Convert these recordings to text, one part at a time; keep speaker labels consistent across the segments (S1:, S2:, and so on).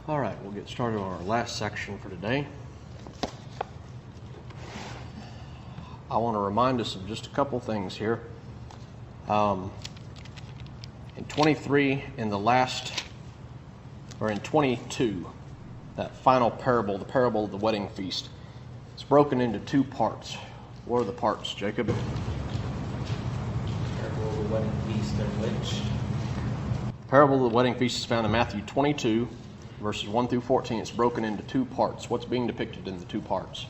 S1: All right, we'll get started on our last section for today. I want to remind us of just a couple things here. In 23, in 22, that final parable, the parable of the wedding feast, it's broken into two parts. What are the parts, Jacob?
S2: Parable of the wedding feast and which?
S1: Parable of the wedding feast is found in Mathhew 22, verses 1 through 14. It's broken into two parts. What's being depicted in the two parts?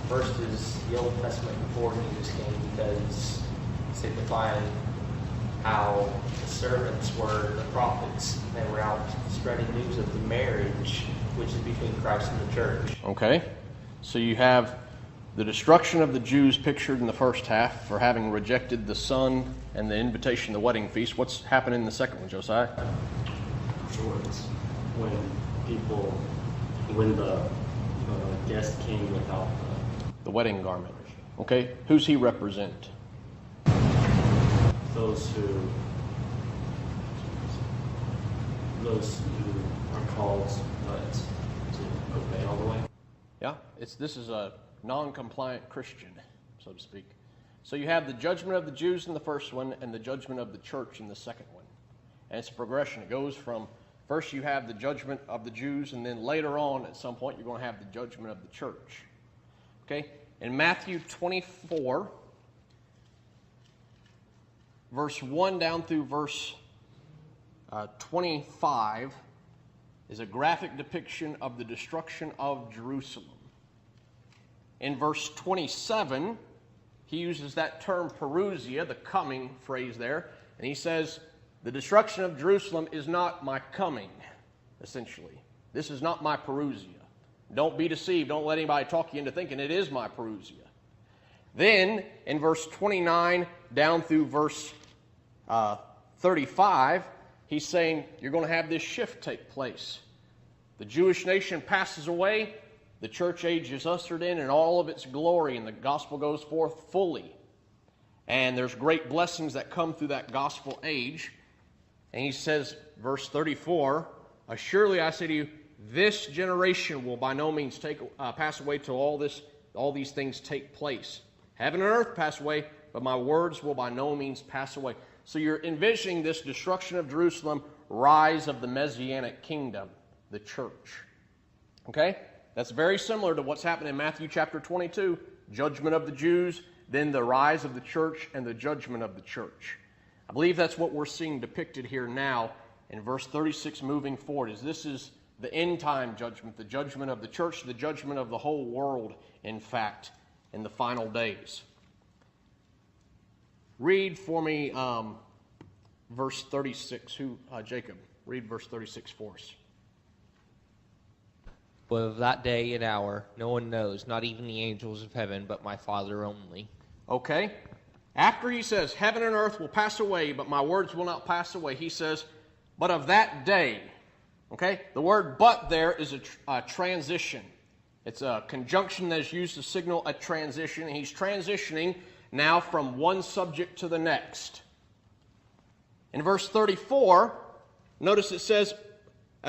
S2: First is the Old Testament before Jesus came, because signifying how the servants were the prophets. They were out spreading news of the marriage, which is between Christ and the church.
S1: Okay, so you have the destruction of the Jews pictured in the first half for having rejected the Son and the invitation to the wedding feast. What's happened in the second one, Josiah?
S3: Afterwards, when the guest came without
S1: The wedding garment. Okay, who's he represent?
S3: those who are called to obey all the way.
S1: Yeah, this is a non-compliant Christian, so to speak. So you have the judgment of the Jews in the first one and the judgment of the church in the second one. And it's a progression. It goes from first you have the judgment of the Jews, and then later on at some point you're going to have the judgment of the church. Okay? In Mathhew 24, verse 1 down through verse 25 is a graphic depiction of the destruction of Jerusalem. In verse 27, he uses that term parousia, the coming phrase there, and he says, the destruction of Jerusalem is not my coming, essentially. This is not my parousia. Don't be deceived. Don't let anybody talk you into thinking it is my parousia. Then, in verse 29 down through verse 35, he's saying you're going to have this shift take place. The Jewish nation passes away, the church age is ushered in all of its glory, and the gospel goes forth fully. And there's great blessings that come through that gospel age. And he says, verse 34, surely I say to you, this generation will by no means pass away till all these things take place. Heaven and earth pass away, but my words will by no means pass away. So you're envisioning this destruction of Jerusalem, rise of the Messianic kingdom, the church. Okay? That's very similar to what's happened in Mathhew chapter 22, judgment of the Jews, then the rise of the church and the judgment of the church. I believe that's what we're seeing depicted here now in verse 36 moving forward. This is the end time judgment, the judgment of the church, the judgment of the whole world, in fact, in the final days. Read for me verse 36. Jacob, read verse 36 for us.
S4: But of that day and hour no one knows, not even the angels of heaven, but my Father only.
S1: Okay. After he says, heaven and earth will pass away, but my words will not pass away, he says, but of that day. Okay? The word but there is a transition. It's a conjunction that is used to signal a transition. He's transitioning now from one subject to the next. In verse 34, notice it says,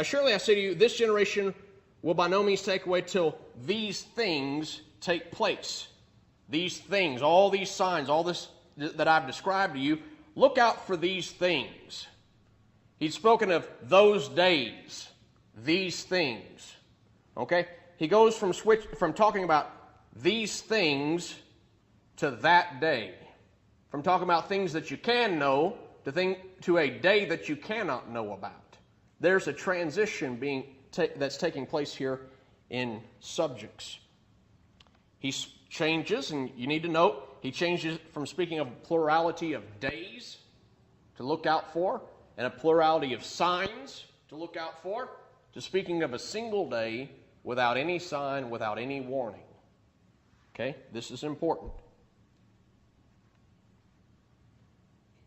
S1: surely I say to you, this generation will by no means take away till these things take place. These things, all these signs, all this that I've described to you, look out for these things. He's spoken of those days, these things. Okay? He goes from talking about these things to that day. From talking about things that you can know to a day that you cannot know about. There's a transition that's taking place here in subjects. He changes, and you need to note, he changes from speaking of a plurality of days to look out for, and a plurality of signs to look out for, to speaking of a single day without any sign, without any warning. Okay? This is important.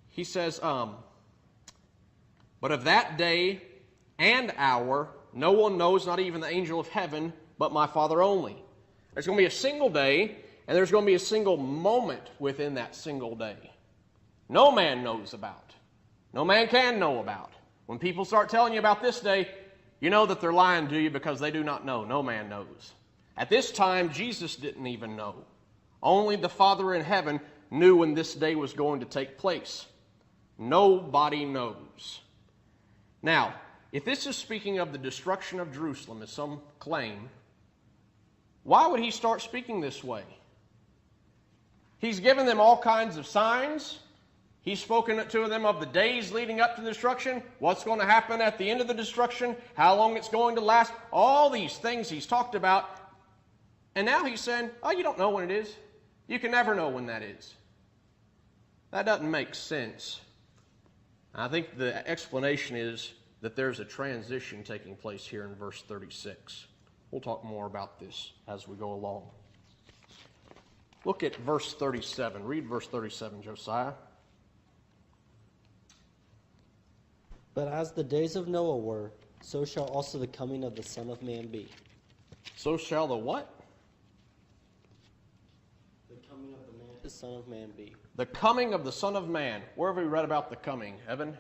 S1: He says, but of that day and hour no one knows, not even the angel of heaven, but my Father only. There's going to be a single day, and there's going to be a single moment within that single day. No man knows about. No man can know about. When people start telling you about this day, You know that they're lying to you because they do not know. No man knows. At this time, Jesus didn't even know. Only the Father in heaven knew when this day was going to take place. Nobody knows. Now, if this is speaking of the destruction of Jerusalem, as some claim, why would he start speaking this way? He's given them all kinds of signs. He's spoken to them of the days leading up to the destruction, what's going to happen at the end of the destruction, how long it's going to last, all these things he's talked about. And now he's saying, oh, you don't know when it is. You can never know when that is. That doesn't make sense. I think the explanation is that there's a transition taking place here in verse 36. We'll talk more about this as we go along. Look at verse 37. Read verse 37, Josiah.
S5: But as the days of Noah were, so shall also the coming of the Son of Man be.
S1: So shall the what?
S5: The coming of the Son of Man be.
S1: The coming of the Son of Man. Where have we read about the coming, Evan?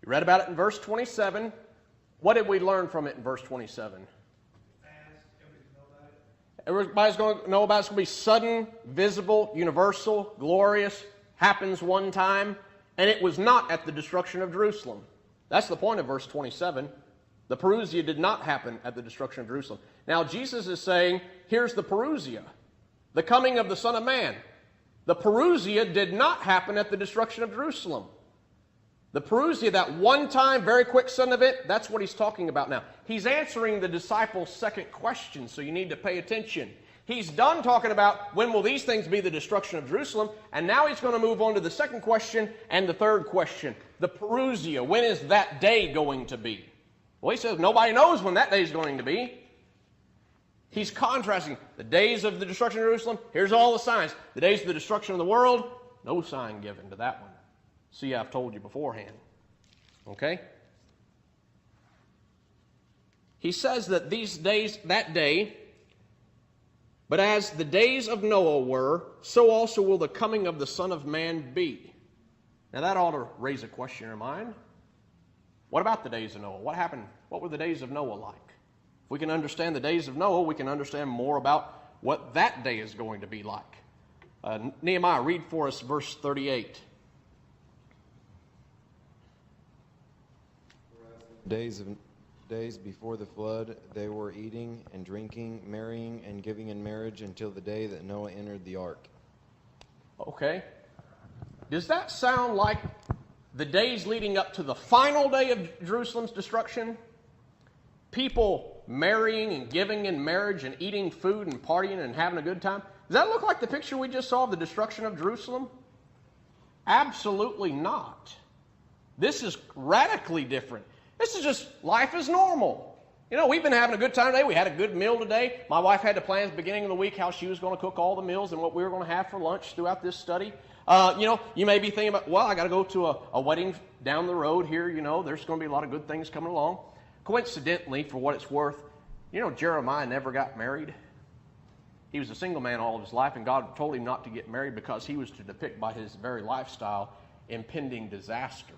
S1: You read about it in verse 27. What did we learn from it in verse 27? Everybody's going to know about it. It's going to be sudden, visible, universal, glorious, happens one time. And it was not at the destruction of Jerusalem. That's the point of verse 27. The Parousia did not happen at the destruction of Jerusalem. Now Jesus is saying, here's the Parousia, the coming of the Son of Man. The Parousia did not happen at the destruction of Jerusalem. The Parousia, that one time, very quick sudden event, that's what he's talking about now. He's answering the disciples' second question, so you need to pay attention. He's done talking about when will these things be the destruction of Jerusalem, and now he's going to move on to the second question and the third question. The Parousia, when is that day going to be? Well, he says nobody knows when that day is going to be. He's contrasting the days of the destruction of Jerusalem. Here's all the signs. The days of the destruction of the world, no sign given to that one. See, I've told you beforehand. Okay? He says that these days, that day, but as the days of Noah were, so also will the coming of the Son of Man be. Now that ought to raise a question in your mind. What about the days of Noah? What happened? What were the days of Noah like? If we can understand the days of Noah, we can understand more about what that day is going to be like. Nehemiah, read for us verse 38.
S6: Days before the flood, they were eating and drinking, marrying and giving in marriage until the day that Noah entered the ark.
S1: Okay. Does that sound like the days leading up to the final day of Jerusalem's destruction? People marrying and giving in marriage and eating food and partying and having a good time? Does that look like the picture we just saw of the destruction of Jerusalem? Absolutely not. This is radically different. This is just life as normal. You know, we've been having a good time today. We had a good meal today. My wife had to plan at the beginning of the week how she was going to cook all the meals and what we were going to have for lunch throughout this study. You may be thinking about, well, I got to go to a wedding down the road here. You know, there's going to be a lot of good things coming along. Coincidentally, for what it's worth, you know, Jeremiah never got married. He was a single man all of his life, and God told him not to get married because he was to depict by his very lifestyle impending disaster.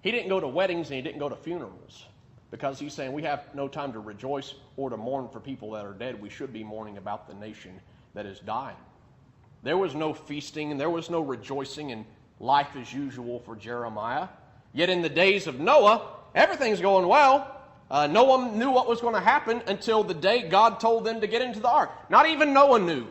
S1: He didn't go to weddings and he didn't go to funerals because he's saying we have no time to rejoice or to mourn for people that are dead. We should be mourning about the nation that is dying. There was no feasting and there was no rejoicing and life as usual for Jeremiah. Yet in the days of Noah, everything's going well. No one knew what was going to happen until the day God told them to get into the ark. Not even Noah knew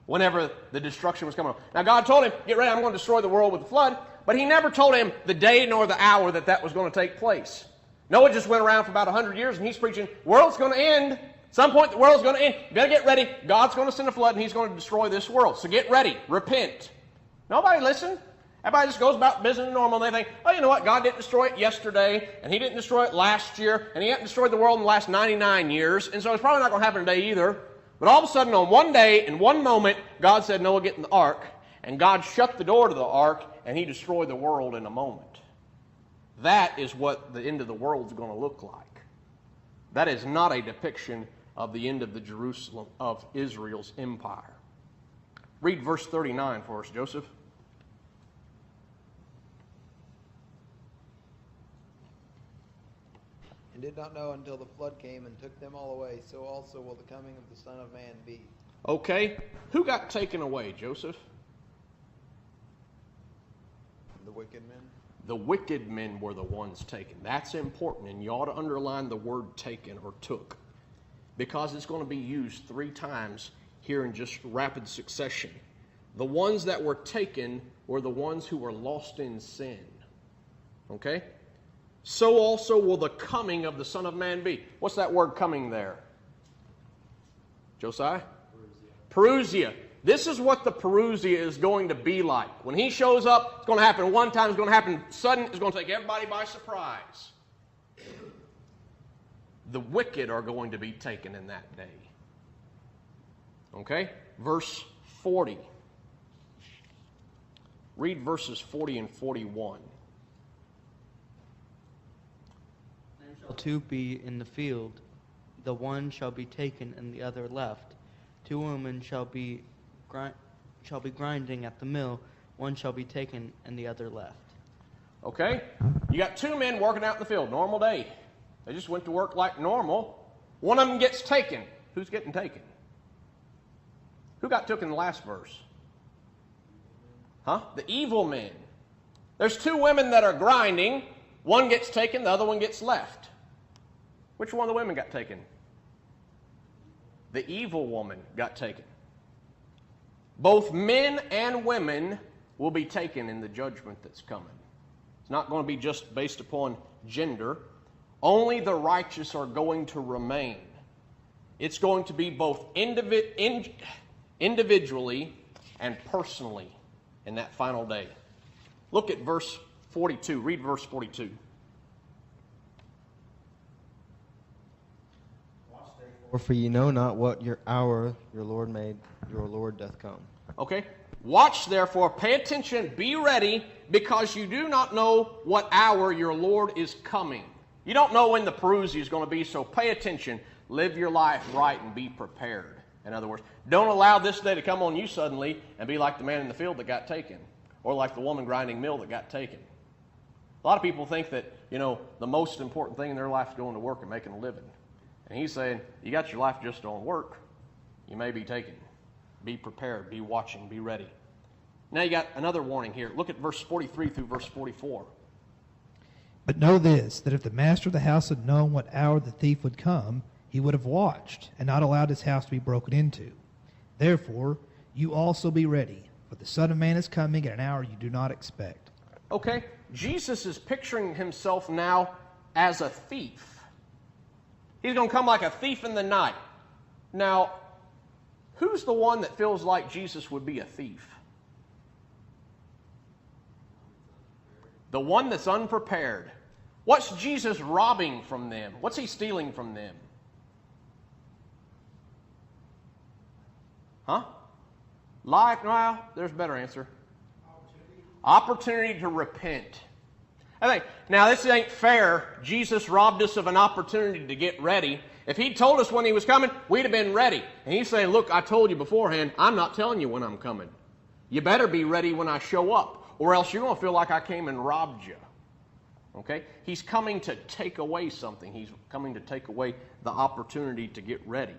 S1: whenever the destruction was coming on. Now God told him, get ready, I'm going to destroy the world with the flood. But he never told him the day nor the hour that was going to take place. Noah just went around for about 100 years and he's preaching, world's going to end. At some point the world's going to end. You better get ready. God's going to send a flood and he's going to destroy this world. So get ready. Repent. Nobody listened. Everybody just goes about business as normal and they think, oh, you know what? God didn't destroy it yesterday and he didn't destroy it last year and he hadn't destroyed the world in the last 99 years. And so it's probably not going to happen today either. But all of a sudden on one day, in one moment, God said, Noah, get in the ark. And God shut the door to the ark and he destroyed the world in a moment. That is what the end of the world is going to look like. That is not a depiction of the end of the Jerusalem of Israel's empire. Read verse 39 for us, Joseph.
S7: And did not know until the flood came and took them all away, so also will the coming of the Son of Man be.
S1: Okay, who got taken away, Joseph?
S7: The wicked men.
S1: The wicked men were the ones taken. That's important, and you ought to underline the word taken or took, because it's going to be used 3 times here in just rapid succession. The ones that were taken were the ones who were lost in sin. Okay? So also will the coming of the Son of Man be. What's that word coming there? Josiah? Parousia. This is what the parousia is going to be like. When he shows up, it's going to happen one time, it's going to happen sudden, it's going to take everybody by surprise. The wicked are going to be taken in that day. Okay? Verse 40. Read verses 40 and 41.
S8: Then shall 2 be in the field, the one shall be taken and the other left. 2 women shall be grinding at the mill, one shall be taken and the other left.
S1: Okay? You got 2 men working out in the field, normal day. They just went to work like normal. One of them gets taken. Who's getting taken? Who got took in the last verse? Huh? The evil men. There's 2 women that are grinding. One gets taken, the other one gets left. Which one of the women got taken? The evil woman got taken. Both men and women will be taken in the judgment that's coming. It's not going to be just based upon gender. Only the righteous are going to remain. It's going to be both individually and personally in that final day. Look at verse 42. Read verse 42.
S9: For ye know not what hour your Lord doth come.
S1: Okay? Watch therefore, pay attention, be ready, because you do not know what hour your Lord is coming. You don't know when the parousia is going to be, so pay attention. Live your life right and be prepared. In other words, don't allow this day to come on you suddenly and be like the man in the field that got taken, or like the woman grinding mill that got taken. A lot of people think that, the most important thing in their life is going to work and making a living. And he's saying, you got your life just on work, you may be taken. Be prepared, be watching, be ready. Now you got another warning here. Look at verse 43 through verse 44.
S10: But know this, that if the master of the house had known what hour the thief would come, he would have watched, and not allowed his house to be broken into. Therefore, you also be ready, for the Son of Man is coming at an hour you do not expect.
S1: Okay, Jesus is picturing himself now as a thief. He's going to come like a thief in the night. Now, who's the one that feels like Jesus would be a thief? The one that's unprepared. What's Jesus robbing from them? What's he stealing from them? Huh? Life? No, there's a better answer. Opportunity to repent. I think, now this ain't fair. Jesus robbed us of an opportunity to get ready. If he'd told us when he was coming, we'd have been ready. And he's saying, look, I told you beforehand, I'm not telling you when I'm coming. You better be ready when I show up, or else you're going to feel like I came and robbed you. Okay? He's coming to take away something. He's coming to take away the opportunity to get ready.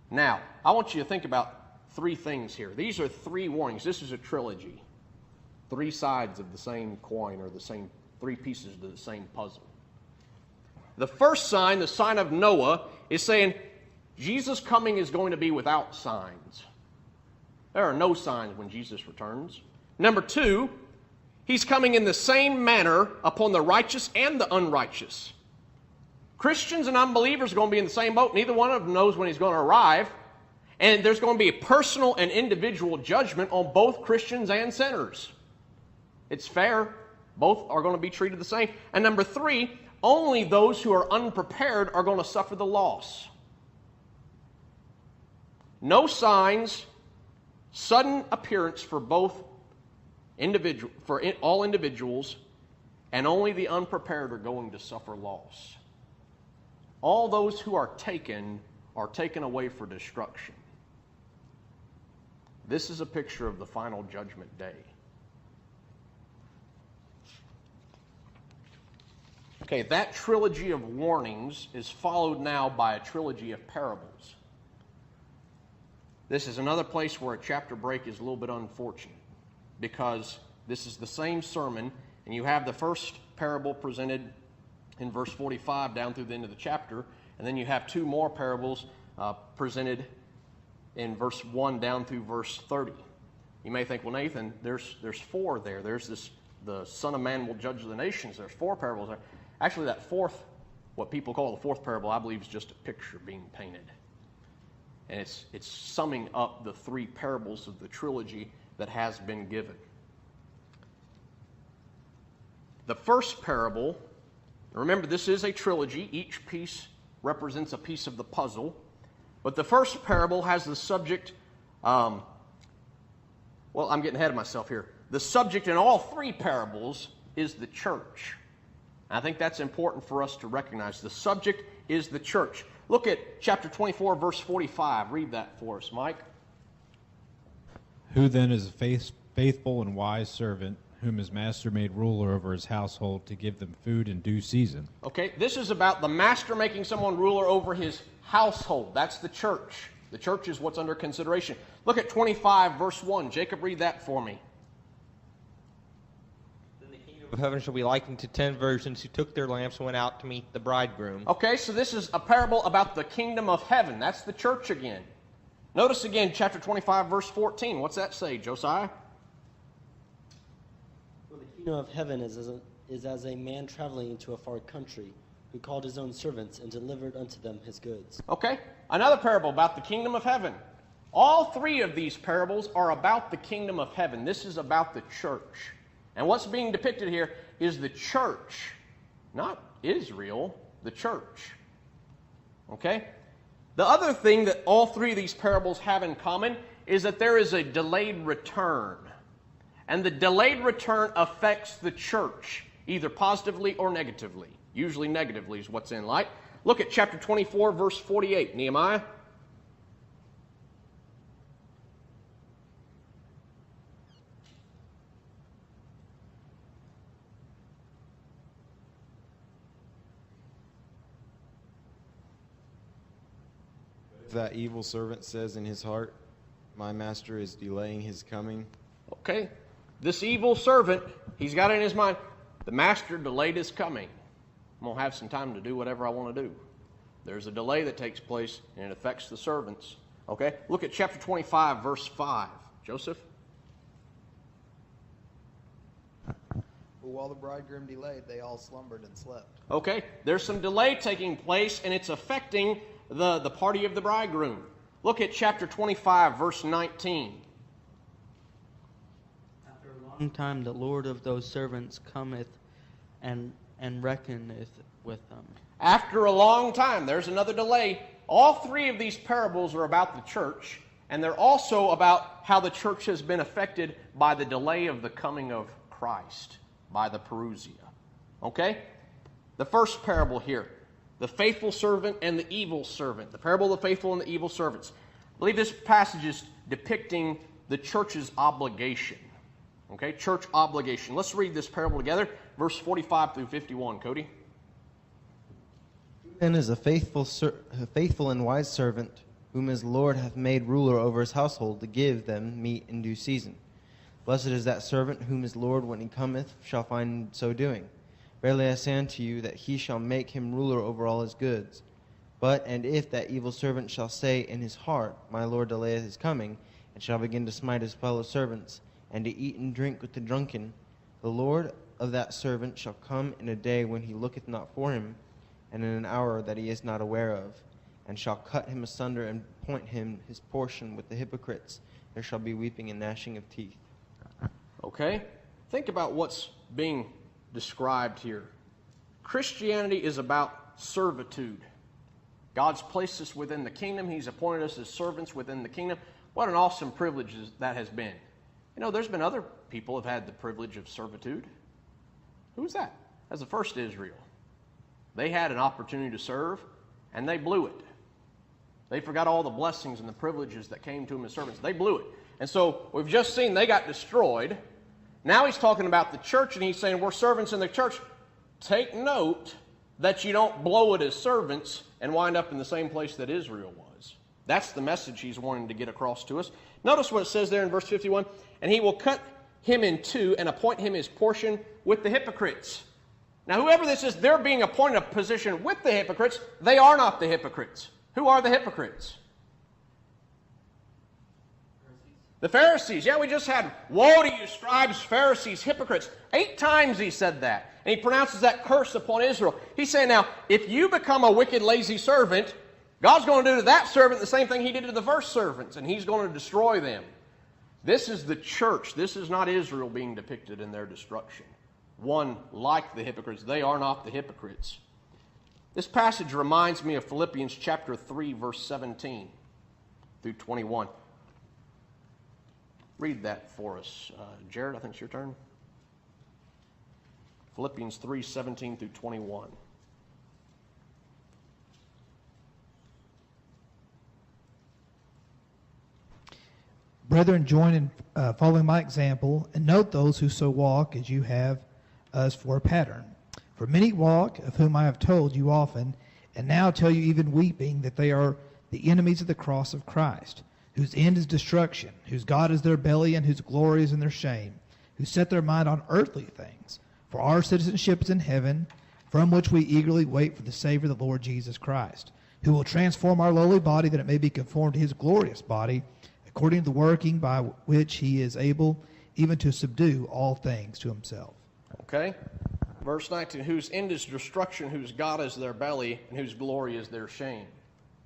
S1: Now, I want you to think about 3 things here. These are 3 warnings. This is a trilogy. 3 sides of the same coin, or the same 3 pieces to the same puzzle. The first sign, the sign of Noah, is saying Jesus' coming is going to be without signs. There are no signs when Jesus returns. Number 2, he's coming in the same manner upon the righteous and the unrighteous. Christians and unbelievers are going to be in the same boat. Neither one of them knows when he's going to arrive. And there's going to be a personal and individual judgment on both Christians and sinners. It's fair. Both are going to be treated the same. And number 3, only those who are unprepared are going to suffer the loss. No signs, sudden appearance for all individuals, and only the unprepared are going to suffer loss. All those who are taken away for destruction. This is a picture of the final judgment day. Okay, that trilogy of warnings is followed now by a trilogy of parables. This is another place where a chapter break is a little bit unfortunate, because this is the same sermon, and you have the first parable presented in verse 45 down through the end of the chapter, and then you have two more parables presented in verse 1 down through verse 30. You may think, well, Nathan, there's four there. There's this, the Son of Man will judge the nations. There's four parables there. Actually, that fourth, what people call the fourth parable, I believe is just a picture being painted. And it's summing up the three parables of the trilogy that has been given. The first parable, remember this is a trilogy. Each piece represents a piece of the puzzle. But the first parable has the subject, well, I'm getting ahead of myself here. The subject in all three parables is the church. I think that's important for us to recognize. The subject is the church. Look at chapter 24, verse 45. Read that for us, Mike.
S11: Who then is a faithful and wise servant, whom his master made ruler over his household to give them food in due season?
S1: Okay, this is about the master making someone ruler over his household. That's the church. The church is what's under consideration. Look at 25, verse 1. Jacob, read that for me.
S4: Then the kingdom of heaven shall be likened to 10 virgins who took their lamps and went out to meet the bridegroom.
S1: Okay, so this is a parable about the kingdom of heaven. That's the church again. Notice again, chapter 25, verse 14. What's that say, Josiah?
S5: For the kingdom of heaven is as a man traveling into a far country, who called his own servants and delivered unto them his goods.
S1: Okay, another parable about the kingdom of heaven. All three of these parables are about the kingdom of heaven. This is about the church. And what's being depicted here is the church, not Israel, the church. Okay? The other thing that all three of these parables have in common is that there is a delayed return. And the delayed return affects the church, either positively or negatively. Usually negatively is what's in light. Look at chapter 24, verse 48, Nehemiah.
S6: If that evil servant says in his heart, my master is delaying his coming.
S1: Okay, this evil servant, he's got it in his mind, the master delayed his coming. I'm going to have some time to do whatever I want to do. There's a delay that takes place, and it affects the servants. Okay, look at chapter 25, verse 5. Joseph?
S7: But while the bridegroom delayed, they all slumbered and slept.
S1: Okay, there's some delay taking place, and it's affecting the party of the bridegroom. Look at chapter 25, verse 19.
S8: After a long time, the Lord of those servants cometh and reckoneth with them.
S1: After a long time, there's another delay. All three of these parables are about the church, and they're also about how the church has been affected by the delay of the coming of Christ, by the parousia. Okay? The first parable here, the faithful servant and the evil servant. The parable of the faithful and the evil servants. I believe this passage is depicting the church's obligation. Okay, church obligation. Let's read this parable together. Verse 45 through 51, Cody.
S9: Then is a faithful and wise servant, whom his Lord hath made ruler over his household, to give them meat in due season. Blessed is that servant whom his Lord, when he cometh, shall find so doing. Verily I say unto you, that he shall make him ruler over all his goods. But, and if that evil servant shall say in his heart, my Lord delayeth his coming, and shall begin to smite his fellow servants, and to eat and drink with the drunken, the Lord of that servant shall come in a day when he looketh not for him, and in an hour that he is not aware of, and shall cut him asunder and point him his portion with the hypocrites. There shall be weeping and gnashing of teeth.
S1: Okay? Think about what's being described here. Christianity is about servitude. God's placed us within the kingdom. He's appointed us as servants within the kingdom. What an awesome privilege that has been. You know, there's been other people who have had the privilege of servitude. Who was that? That's the first Israel. They had an opportunity to serve, and they blew it. They forgot all the blessings and the privileges that came to them as servants. They blew it. And so we've just seen they got destroyed. Now he's talking about the church, and he's saying we're servants in the church. Take note that you don't blow it as servants and wind up in the same place that Israel was. That's the message he's wanting to get across to us. Notice what it says there in verse 51. And he will cut him in two and appoint him his portion with the hypocrites. Now whoever this is, they're being appointed a position with the hypocrites. They are not the hypocrites. Who are the hypocrites? The Pharisees. Yeah, we just had, woe to you, scribes, Pharisees, hypocrites. 8 times he said that. And he pronounces that curse upon Israel. He's saying, now, if you become a wicked, lazy servant, God's going to do to that servant the same thing he did to the first servants, and he's going to destroy them. This is the church. This is not Israel being depicted in their destruction. One like the hypocrites. They are not the hypocrites. This passage reminds me of Philippians chapter 3, verse 17 through 21. Read that for us. Jared, I think it's your turn. Philippians 3, 17 through 21.
S10: Brethren, join in following my example, and note those who so walk as you have us for a pattern. For many walk, of whom I have told you often, and now tell you even weeping, that they are the enemies of the cross of Christ, whose end is destruction, whose God is their belly, and whose glory is in their shame, who set their mind on earthly things. For our citizenship is in heaven, from which we eagerly wait for the Savior, the Lord Jesus Christ, who will transform our lowly body, that it may be conformed to his glorious body, according to the working by which he is able even to subdue all things to himself.
S1: Okay. Verse 19, whose end is destruction, whose God is their belly, and whose glory is their shame.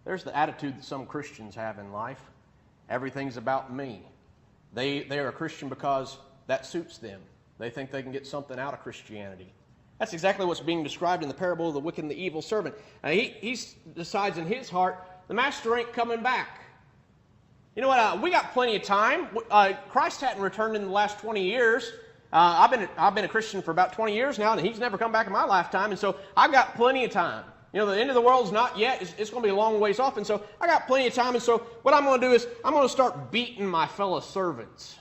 S1: There's the attitude that some Christians have in life. Everything's about me. They are a Christian because that suits them. They think they can get something out of Christianity. That's exactly what's being described in the parable of the wicked and the evil servant. He decides in his heart, the master ain't coming back. You know what? We got plenty of time. Christ hadn't returned in the last 20 years. I've been a Christian for about 20 years now, and he's never come back in my lifetime, and so I've got plenty of time. You know, the end of the world's not yet. It's going to be a long ways off, and so I got plenty of time, and so what I'm going to do is I'm going to start beating my fellow servants.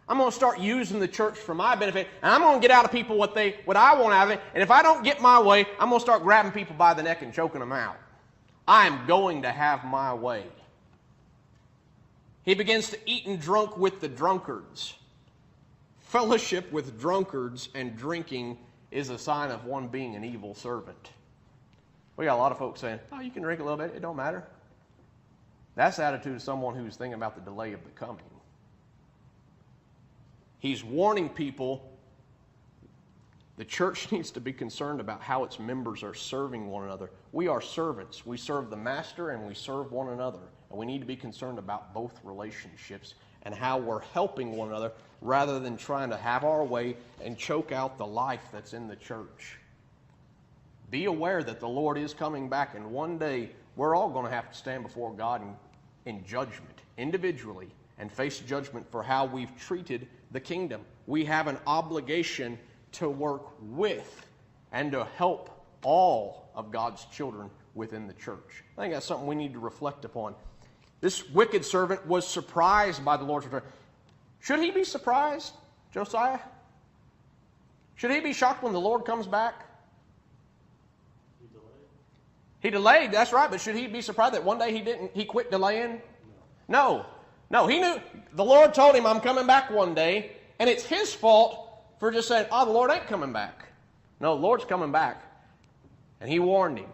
S1: I'm going to start using the church for my benefit, and I'm going to get out of people what I want out of it, and if I don't get my way, I'm going to start grabbing people by the neck and choking them out. I am going to have my way. He begins to eat and drink with the drunkards. Fellowship with drunkards and drinking is a sign of one being an evil servant. We got a lot of folks saying, oh, you can drink a little bit, it don't matter. That's the attitude of someone who's thinking about the delay of the coming. He's warning people the church needs to be concerned about how its members are serving one another. We are servants. We serve the master and we serve one another. And we need to be concerned about both relationships and how we're helping one another rather than trying to have our way and choke out the life that's in the church. Be aware that the Lord is coming back, and one day we're all going to have to stand before God in judgment, individually, and face judgment for how we've treated the kingdom. We have an obligation to work with and to help all of God's children within the church. I think that's something we need to reflect upon. This wicked servant was surprised by the Lord's return. Should he be surprised, Josiah? Should he be shocked when the Lord comes back? He delayed, that's right, but should he be surprised that one day he quit delaying? No, he knew. The Lord told him, I'm coming back one day, and it's his fault for just saying, oh, the Lord ain't coming back. No, the Lord's coming back. And he warned him.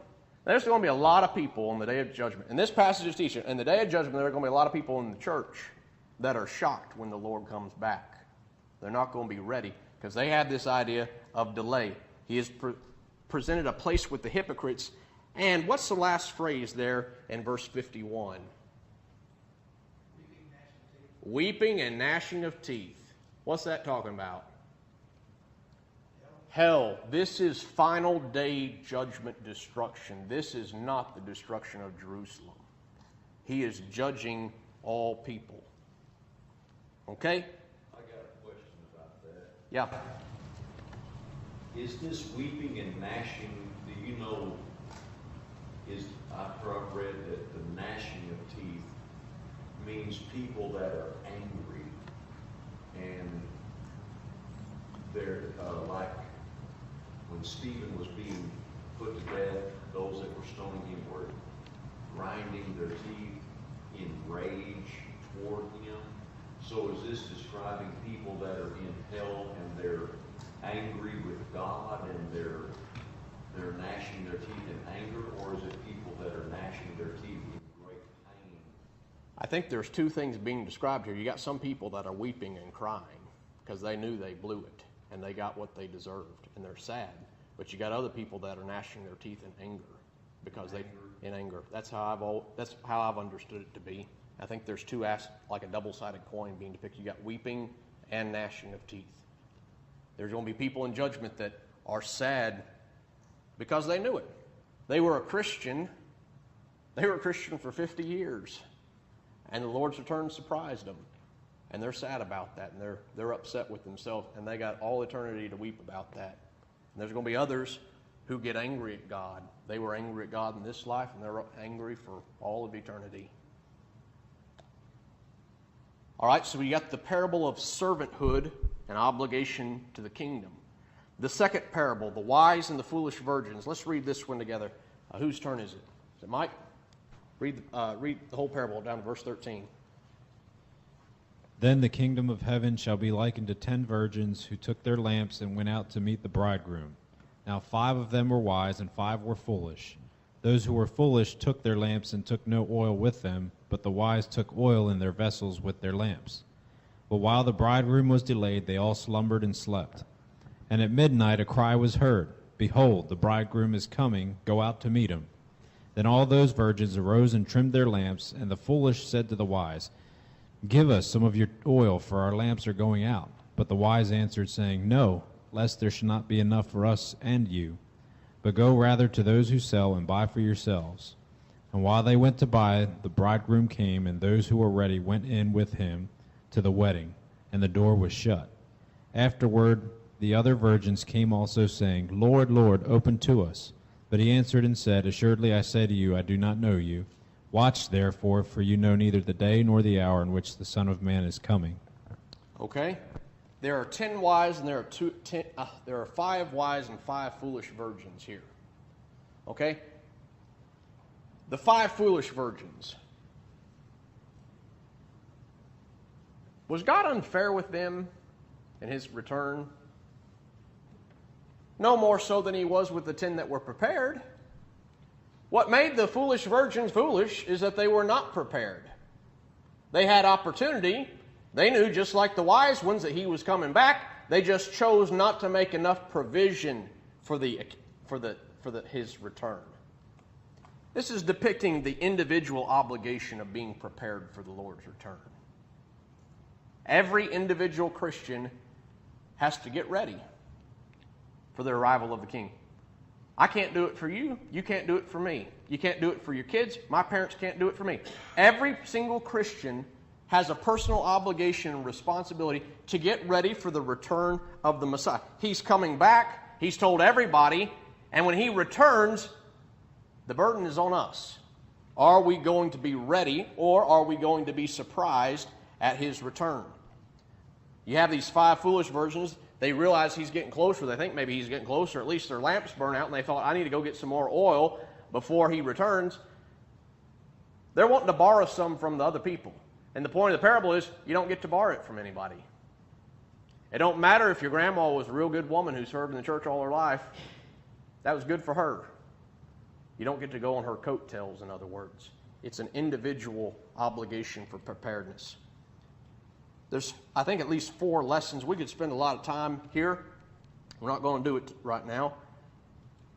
S1: There's going to be a lot of people on the day of judgment. And this passage is teaching, in the day of judgment, there are going to be a lot of people in the church that are shocked when the Lord comes back. They're not going to be ready because they had this idea of delay. He has presented a place with the hypocrites. And what's the last phrase there in verse 51? Weeping and gnashing of teeth. What's that talking about? Hell. This is final day judgment destruction. This is not the destruction of Jerusalem. He is judging all people. Okay?
S3: I got a question about that.
S1: Yeah.
S3: Is this weeping and gnashing, do you know
S12: is, I've read that the gnashing of teeth means people that are angry. And they're like when Stephen was being put to death, those that were stoning him were grinding their teeth in rage toward him. So is this describing people that are in hell and they're angry with God and they're gnashing their teeth in anger, or is it people that are gnashing their teeth in great pain?
S1: I think there's two things being described here. You got some people that are weeping and crying because they knew they blew it and they got what they deserved and they're sad. But you got other people that are gnashing their teeth in anger because in anger. That's how I've understood it to be. I think there's two like a double-sided coin being depicted. You got weeping and gnashing of teeth. There's going to be people in judgment that are sad because they knew it. They were a Christian. They were a Christian for 50 years. And the Lord's return surprised them. And they're sad about that. And they're upset with themselves. And they got all eternity to weep about that. And there's going to be others who get angry at God. They were angry at God in this life, and they're angry for all of eternity. All right, so we got the parable of servanthood and obligation to the kingdom. The second parable, the wise and the foolish virgins. Let's read this one together. Whose turn is it? Is it Mike? Read the whole parable down to verse 13.
S11: Then the kingdom of heaven shall be likened to 10 virgins who took their lamps and went out to meet the bridegroom. Now 5 of them were wise and 5 were foolish. Those who were foolish took their lamps and took no oil with them, but the wise took oil in their vessels with their lamps. But while the bridegroom was delayed, they all slumbered and slept. And at midnight a cry was heard, Behold, the bridegroom is coming, go out to meet him. Then all those virgins arose and trimmed their lamps, and the foolish said to the wise, Give us some of your oil, for our lamps are going out. But the wise answered, saying, No, lest there should not be enough for us and you. But go rather to those who sell and buy for yourselves. And while they went to buy, the bridegroom came, and those who were ready went in with him to the wedding, and the door was shut. Afterward the other virgins came also, saying, Lord, Lord, open to us. But he answered and said, Assuredly I say to you, I do not know you. Watch therefore, for you know neither the day nor the hour in which the Son of Man is coming.
S1: Okay? There are 10 wise and there are 5 wise and 5 foolish virgins here. Okay? The 5 foolish virgins. Was God unfair with them in his return? No more so than he was with the 10 that were prepared. What made the foolish virgins foolish is that they were not prepared. They had opportunity. They knew, just like the wise ones, that he was coming back. They just chose not to make enough provision for his return. This is depicting the individual obligation of being prepared for the Lord's return. Every individual Christian has to get ready for the arrival of the King. I can't do it for you. You can't do it for me. You can't do it for your kids. My parents can't do it for me. Every single Christian has a personal obligation and responsibility to get ready for the return of the Messiah. He's coming back. He's told everybody. And when he returns, the burden is on us. Are we going to be ready, or are we going to be surprised at his return? You have these 5 foolish virgins. They realize he's getting closer. They think maybe he's getting closer. At least their lamps burn out, and they thought, I need to go get some more oil before he returns. They're wanting to borrow some from the other people. And the point of the parable is, you don't get to borrow it from anybody. It don't matter if your grandma was a real good woman who served in the church all her life. That was good for her. You don't get to go on her coattails, in other words. It's an individual obligation for preparedness. There's, I think, at least 4 lessons. We could spend a lot of time here. We're not going to do it right now.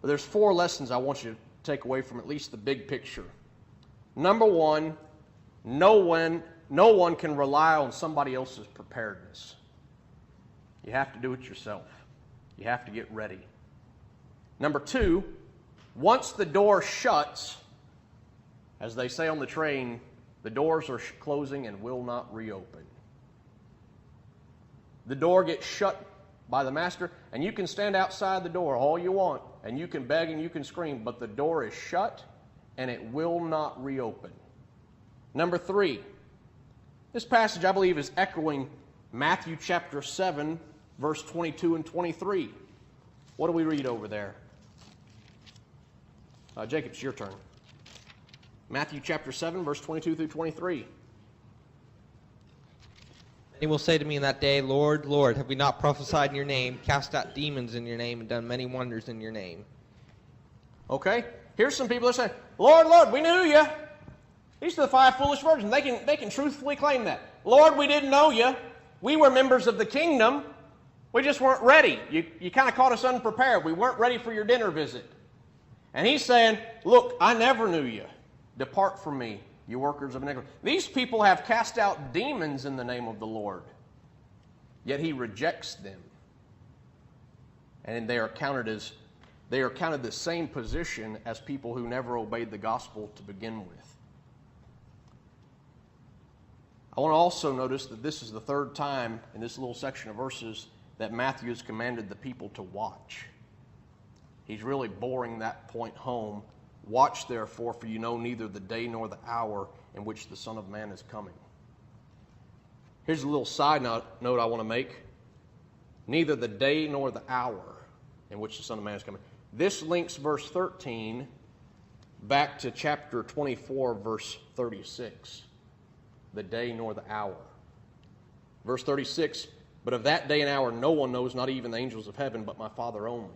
S1: But there's 4 lessons I want you to take away from at least the big picture. Number 1, no one can rely on somebody else's preparedness. You have to do it yourself. You have to get ready. Number 2, once the door shuts, as they say on the train, the doors are closing and will not reopen. The door gets shut by the master, and you can stand outside the door all you want, and you can beg and you can scream, but the door is shut, and it will not reopen. Number 3, this passage, I believe, is echoing Mathhew chapter 7, verse 22 and 23. What do we read over there? Jacob, it's your turn. Mathhew chapter 7, verse 22 through 23.
S4: He will say to me in that day, Lord, Lord, have we not prophesied in your name, cast out demons in your name, and done many wonders in your name?
S1: Okay, here's some people that say, Lord, Lord, we knew you. These are the 5 foolish virgins. They can truthfully claim that. Lord, we didn't know you. We were members of the kingdom. We just weren't ready. You kind of caught us unprepared. We weren't ready for your dinner visit. And he's saying, look, I never knew you. Depart from me, you workers of iniquity. These people have cast out demons in the name of the Lord, yet he rejects them. And they are counted the same position as people who never obeyed the gospel to begin with. I want to also notice that this is the 3rd time in this little section of verses that Mathhew has commanded the people to watch. He's really boring that point home. Watch therefore, for you know neither the day nor the hour in which the Son of Man is coming. Here's a little side note I want to make. Neither the day nor the hour in which the Son of Man is coming. This links verse 13 back to chapter 24, verse 36. The day nor the hour. Verse 36, but of that day and hour no one knows, not even the angels of heaven, but my Father only.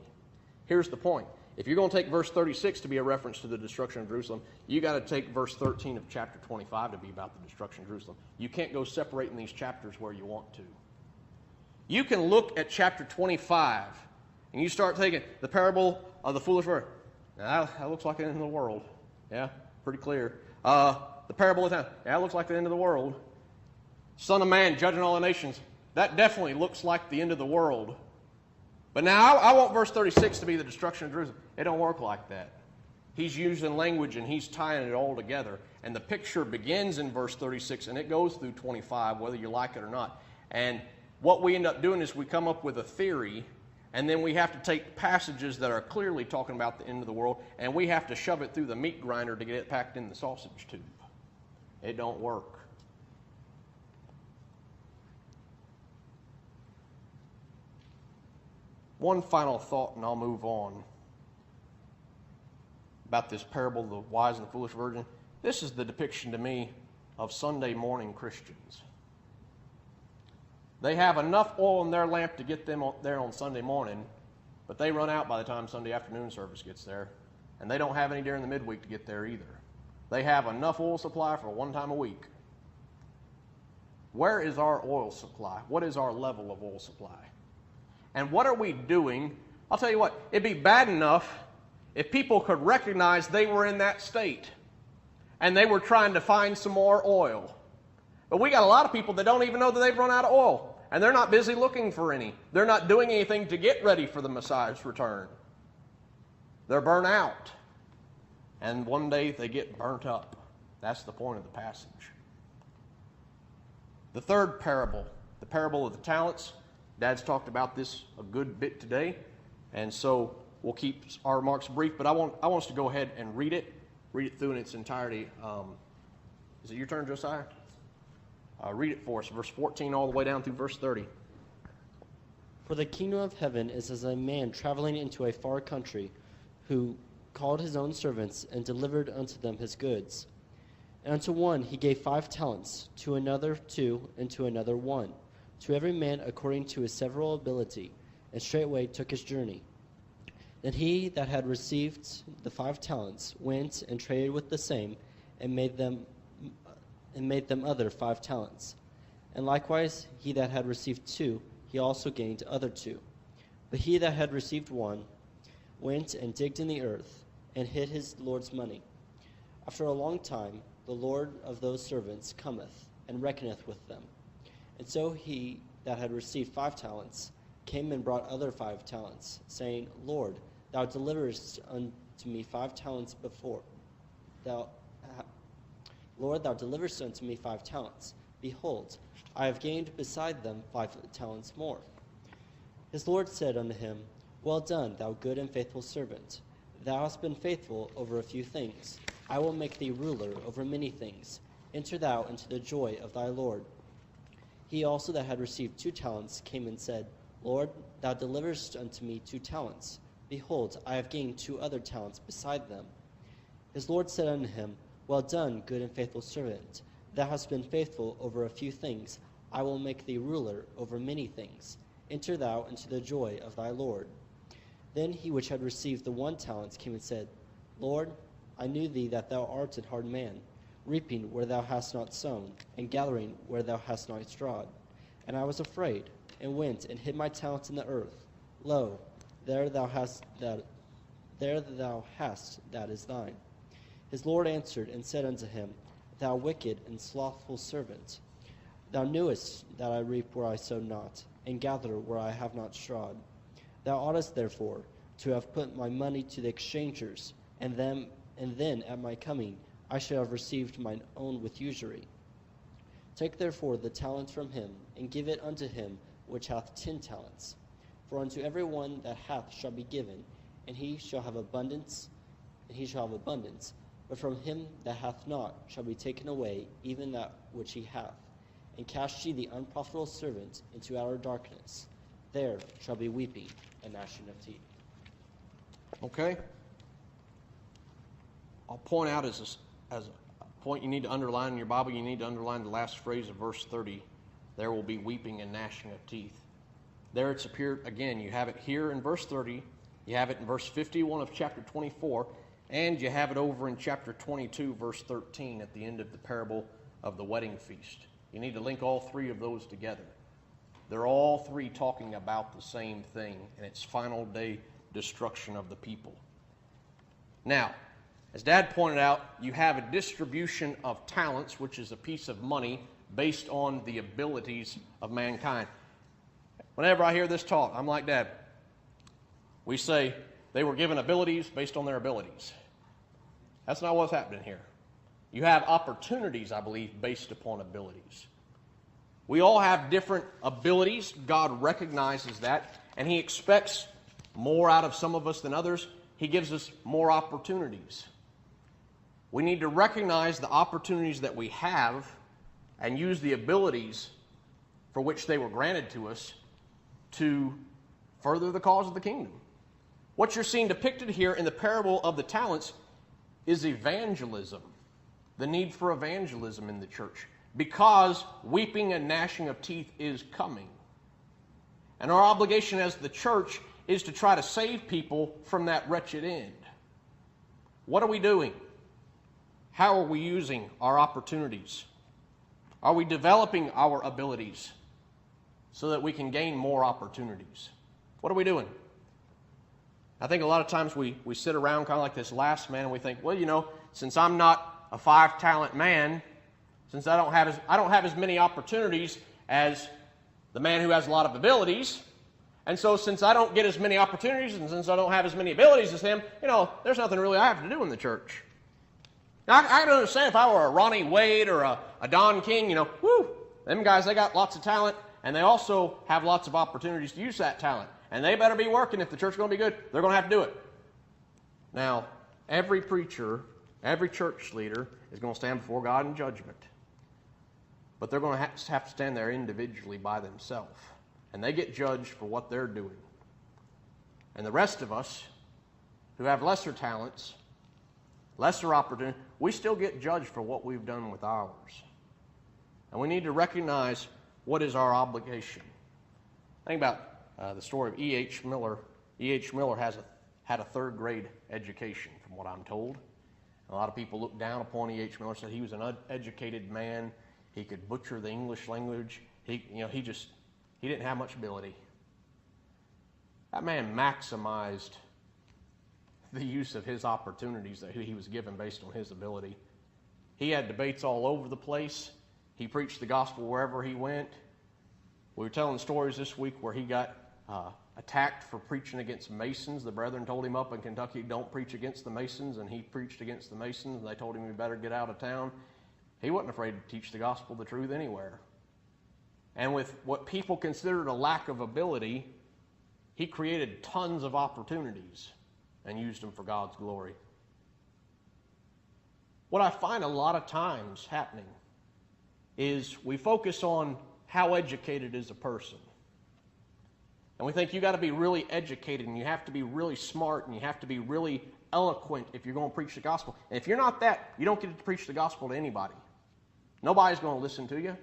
S1: Here's the point. If you're going to take verse 36 to be a reference to the destruction of Jerusalem, you got to take verse 13 of chapter 25 to be about the destruction of Jerusalem. You can't go separating these chapters where you want to. You can look at chapter 25 and you start taking the parable of the foolish virgin. Now, that looks like the end of the world. Yeah, pretty clear. The parable of the town. Yeah, that looks like the end of the world. Son of Man judging all the nations. That definitely looks like the end of the world. But now I want verse 36 to be the destruction of Jerusalem. It don't work like that. He's using language and he's tying it all together. And the picture begins in verse 36 and it goes through 25, whether you like it or not. And what we end up doing is we come up with a theory, and then we have to take passages that are clearly talking about the end of the world, and we have to shove it through the meat grinder to get it packed in the sausage tube. It don't work. One final thought, and I'll move on, about this parable of the wise and the foolish virgin. This is the depiction to me of Sunday morning Christians. They have enough oil in their lamp to get them there on Sunday morning, but they run out by the time Sunday afternoon service gets there, and they don't have any during the midweek to get there either. They have enough oil supply for one time a week. Where is our oil supply? What is our level of oil supply? And what are we doing? I'll tell you what, it'd be bad enough if people could recognize they were in that state and they were trying to find some more oil. But we got a lot of people that don't even know that they've run out of oil, and they're not busy looking for any. They're not doing anything to get ready for the Messiah's return. They're burnt out. And one day they get burnt up. That's the point of the passage. The 3rd parable, the parable of the talents. Dad's talked about this a good bit today, and so we'll keep our remarks brief, but I want us to go ahead and read it through in its entirety. Is it your turn, Josiah? Read it for us, verse 14 all the way down through verse 30.
S5: For the kingdom of heaven is as a man traveling into a far country, who called his own servants and delivered unto them his goods. And unto one he gave 5 talents, to another 2, and to another 1, to every man according to his several ability, and straightway took his journey. Then he that had received the 5 talents went and traded with the same, and made them other 5 talents. And likewise he that had received 2, he also gained other 2. But he that had received 1 went and digged in the earth, and hid his Lord's money. After a long time the Lord of those servants cometh, and reckoneth with them. And so he that had received 5 talents came and brought other 5 talents, saying, Lord, thou deliverest unto me 5 talents before. Lord, thou deliverest unto me 5 talents. Behold, I have gained beside them 5 talents more. His Lord said unto him, Well done, thou good and faithful servant. Thou hast been faithful over a few things. I will make thee ruler over many things. Enter thou into the joy of thy Lord. He also that had received 2 talents came and said, Lord, thou deliverest unto me 2 talents. Behold, I have gained 2 other talents beside them. His Lord said unto him, Well done, good and faithful servant. Thou hast been faithful over a few things. I will make thee ruler over many things. Enter thou into the joy of thy Lord. Then he which had received the 1 talent came and said, Lord, I knew thee that thou art an hard man, reaping where thou hast not sown, and gathering where thou hast not strawed. And I was afraid, and went and hid my talent in the earth. Lo, there thou hast that is thine. His Lord answered and said unto him, Thou wicked and slothful servant, thou knewest that I reap where I sowed not, and gather where I have not strawed. Thou oughtest therefore to have put my money to the exchangers, and then at my coming I should have received mine own with usury. Take therefore the talent from him, and give it unto him which hath 10 talents. For unto every one that hath shall be given, and he shall have abundance. But from him that hath not shall be taken away even that which he hath. And cast ye the unprofitable servant into outer darkness. There shall be weeping and gnashing of teeth.
S1: Okay? I'll point out as a point you need to underline in your Bible, you need to underline the last phrase of verse 30. There will be weeping and gnashing of teeth. There it's appeared, again, you have it here in verse 30, you have it in verse 51 of chapter 24, and you have it over in chapter 22, verse 13, at the end of the parable of the wedding feast. You need to link all 3 of those together. They're all 3 talking about the same thing, and it's final day destruction of the people. Now, as Dad pointed out, you have a distribution of talents, which is a piece of money based on the abilities of mankind. Whenever I hear this taught, I'm like, Dad, we say they were given abilities based on their abilities. That's not what's happening here. You have opportunities, I believe, based upon abilities. We all have different abilities. God recognizes that, and He expects more out of some of us than others. He gives us more opportunities. We need to recognize the opportunities that we have and use the abilities for which they were granted to us to further the cause of the kingdom. What you're seeing depicted here in the parable of the talents is evangelism, the need for evangelism in the church, because weeping and gnashing of teeth is coming. And our obligation as the church is to try to save people from that wretched end. What are we doing? How are we using our opportunities? Are we developing our abilities so that we can gain more opportunities? What are we doing? I think a lot of times we sit around kind of like this last man and we think, well, you know, since I'm not a 5-talent man, since I don't have as many opportunities as the man who has a lot of abilities, and so since I don't get as many opportunities and since I don't have as many abilities as him, you know, there's nothing really I have to do in the church. Now, I can understand if I were a Ronnie Wade or a Don King, you know, them guys, they got lots of talent, and they also have lots of opportunities to use that talent. And they better be working. If the church is going to be good, they're going to have to do it. Now, every preacher, every church leader is going to stand before God in judgment. But they're going to have to stand there individually by themselves. And they get judged for what they're doing. And the rest of us, who have lesser talents, lesser opportunity, we still get judged for what we've done with ours. And we need to recognize what is our obligation. Think about the story of E.H. Miller. E.H. Miller had a 3rd grade education, from what I'm told. A lot of people looked down upon E.H. Miller, said he was an uneducated man. He could butcher the English language. He didn't have much ability. That man maximized the use of his opportunities that he was given based on his ability. He had debates all over the place. He preached the gospel wherever he went. We were telling stories this week where he got attacked for preaching against Masons. The brethren told him up in Kentucky, don't preach against the Masons, and he preached against the Masons, and they told him he better get out of town. He wasn't afraid to teach the gospel, the truth, anywhere. And with what people considered a lack of ability, he created tons of opportunities and used them for God's glory. what I find a lot of times happening is we focus on how educated is a person. And we think you got to be really educated, and you have to be really smart, and you have to be really eloquent if you're going to preach the gospel. And if you're not that, you don't get to preach the gospel to anybody. Nobody's going to listen to you.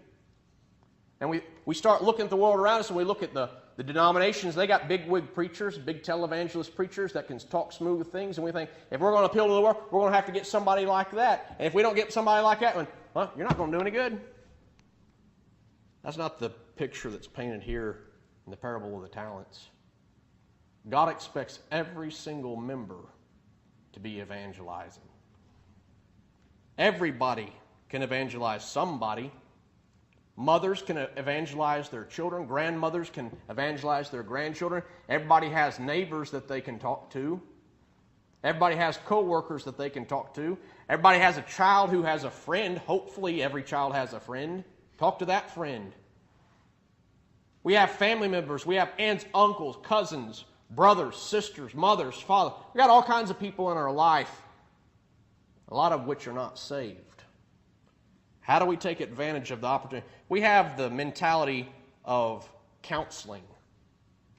S1: And we start looking at the world around us, and we look at the denominations. They got big wig preachers, big televangelist preachers that can talk smooth things. And we think, if we're going to appeal to the world, we're going to have to get somebody like that. And if we don't get somebody like that, well, you're not going to do any good. That's not the picture that's painted here in the parable of the talents. God expects every single member to be evangelizing. Everybody can evangelize somebody. Mothers can evangelize their children. Grandmothers can evangelize their grandchildren. Everybody has neighbors that they can talk to. Everybody has co-workers that they can talk to. Everybody has a child who has a friend. Hopefully every child has a friend. Talk to that friend. We have family members. We have aunts, uncles, cousins, brothers, sisters, mothers, fathers. We've got all kinds of people in our life, a lot of which are not saved. How do we take advantage of the opportunity? We have the mentality of counseling,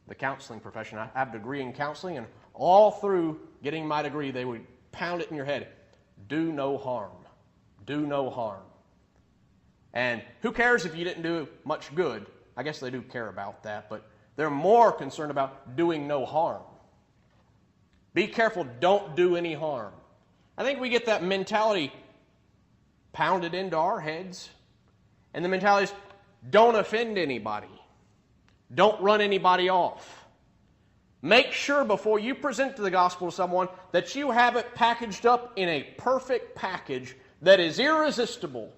S1: the counseling profession. I have a degree in counseling, and all through getting my degree, they would pound it in your head. Do no harm. Do no harm. And who cares if you didn't do much good? I guess they do care about that, but they're more concerned about doing no harm. Be careful, don't do any harm. I think we get that mentality pounded into our heads. And the mentality is, don't offend anybody. Don't run anybody off. Make sure before you present the gospel to someone that you have it packaged up in a perfect package that is irresistible.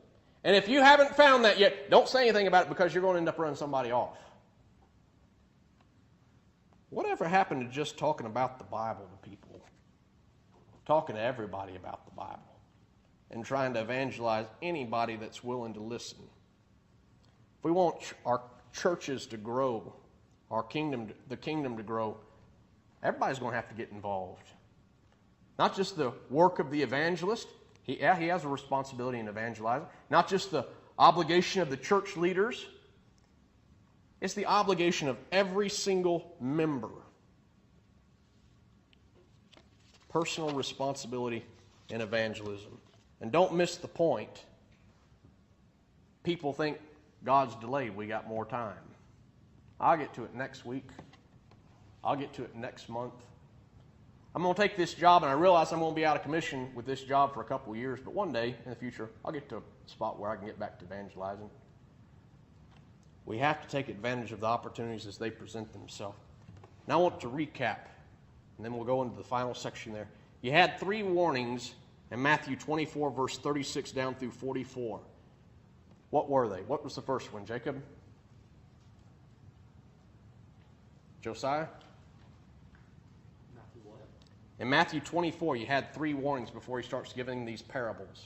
S1: And if you haven't found that yet, don't say anything about it because you're going to end up running somebody off. Whatever happened to just talking about the Bible to people? Talking to everybody about the Bible and trying to evangelize anybody that's willing to listen. If we want our churches to grow, the kingdom to grow, everybody's going to have to get involved. Not just the work of the evangelist. He has a responsibility in evangelizing. Not just the obligation of the church leaders. It's the obligation of every single member. Personal responsibility in evangelism. And don't miss the point. People think God's delayed. We got more time. I'll get to it next week. I'll get to it next month. I'm going to take this job, and I realize I'm going to be out of commission with this job for a couple of years, but one day in the future, I'll get to a spot where I can get back to evangelizing. We have to take advantage of the opportunities as they present themselves. Now I want to recap, and then we'll go into the final section there. You had 3 warnings in Mathhew 24, verse 36 down through 44. What were they? What was the first one, Jacob? Josiah? In Mathhew 24, you had 3 warnings before he starts giving these parables.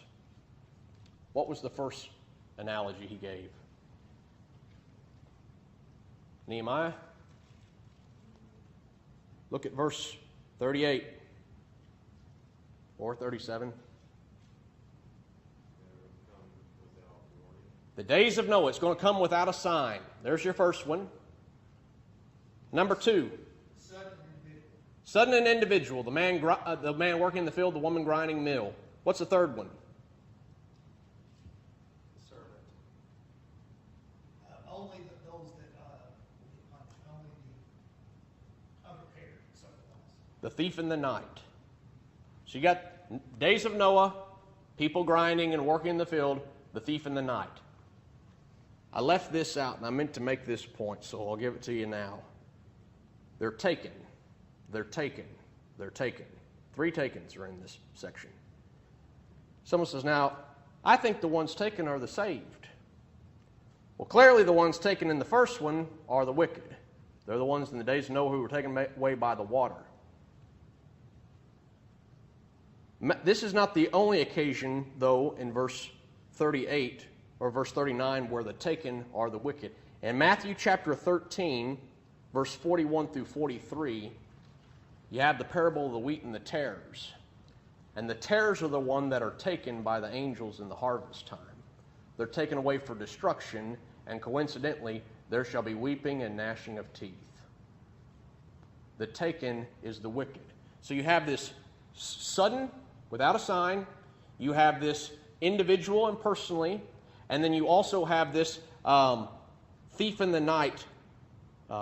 S1: What was the first analogy he gave? Nehemiah? Look at verse 38 or 37. The days of Noah, it's going to come without a sign. There's your first one. Number 2. Sudden and individual. The man working in the field, the woman grinding mill. What's the third one?
S3: The servant.
S10: Only those that only the unprepared, something else.
S1: The thief in the night. So you got days of Noah, people grinding and working in the field, the thief in the night. I left this out, and I meant to make this point, so I'll give it to you now. They're taken. They're taken. They're taken. 3 takens are in this section. Someone says, now, I think the ones taken are the saved. Well, clearly the ones taken in the first one are the wicked. They're the ones in the days of Noah who were taken away by the water. This is not the only occasion, though, in verse 38 or verse 39 where the taken are the wicked. In Matthew chapter 13, verse 41 through 43, you have the parable of the wheat and the tares. And the tares are the one that are taken by the angels in the harvest time. They're taken away for destruction, and coincidentally, there shall be weeping and gnashing of teeth. The taken is the wicked. So you have this sudden, without a sign. You have this individual and personally. And then you also have this thief in the night,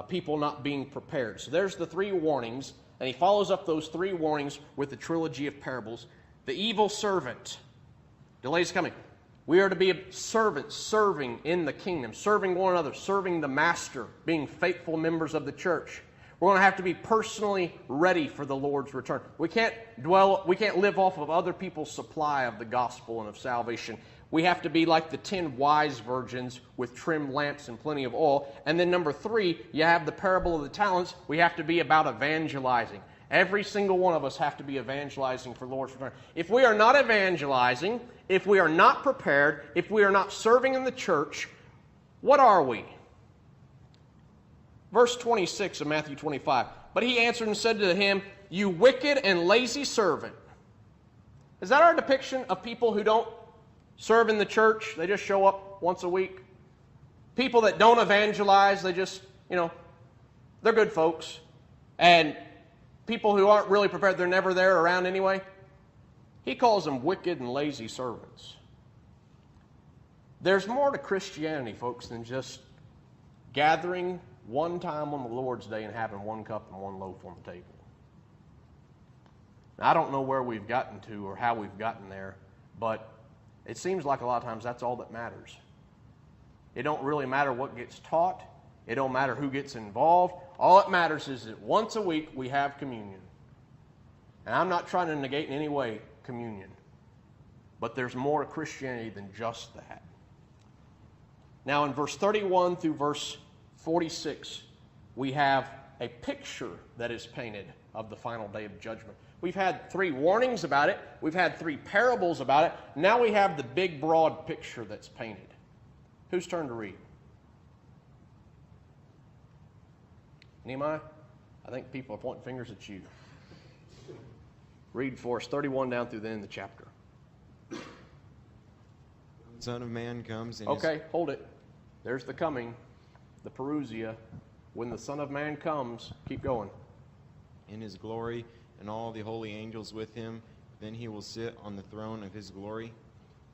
S1: people not being prepared. So there's the three warnings. And he follows up those three warnings with the trilogy of parables. The evil servant. Delay's coming. We are to be servants, serving in the kingdom, serving one another, serving the master, being faithful members of the church. We're going to have to be personally ready for the Lord's return. We can't live off of other people's supply of the gospel and of salvation. We have to be like the 10 wise virgins with trimmed lamps and plenty of oil. And then number 3, you have the parable of the talents. We have to be about evangelizing. Every single one of us have to be evangelizing for the Lord's return. If we are not evangelizing, if we are not prepared, if we are not serving in the church, what are we? Verse 26 of Matthew 25. But he answered and said to him, "You wicked and lazy servant." Is that our depiction of people who don't serve in the church? They just show up once a week. People that don't evangelize, they just, they're good folks. And people who aren't really prepared, they're never there around anyway. He calls them wicked and lazy servants. There's more to Christianity, folks, than just gathering one time on the Lord's Day and having one cup and one loaf on the table. Now, I don't know where we've gotten to or how we've gotten there, but it seems like a lot of times that's all that matters. It don't really matter what gets taught. It don't matter who gets involved. All that matters is that once a week we have communion. And I'm not trying to negate in any way communion. But there's more to Christianity than just that. Now in verse 31 through verse 46, we have a picture that is painted of the final day of judgment. We've had 3 warnings about it. We've had 3 parables about it. Now we have the big, broad picture that's painted. Whose turn to read? Nehemiah? I think people are pointing fingers at you. Read for us 31 down through the end of the chapter.
S6: The Son of Man comes in
S1: Okay, hold it. There's the coming, the Perusia. When the Son of Man comes, keep going.
S6: in his glory, and all the holy angels with him. Then he will sit on the throne of his glory.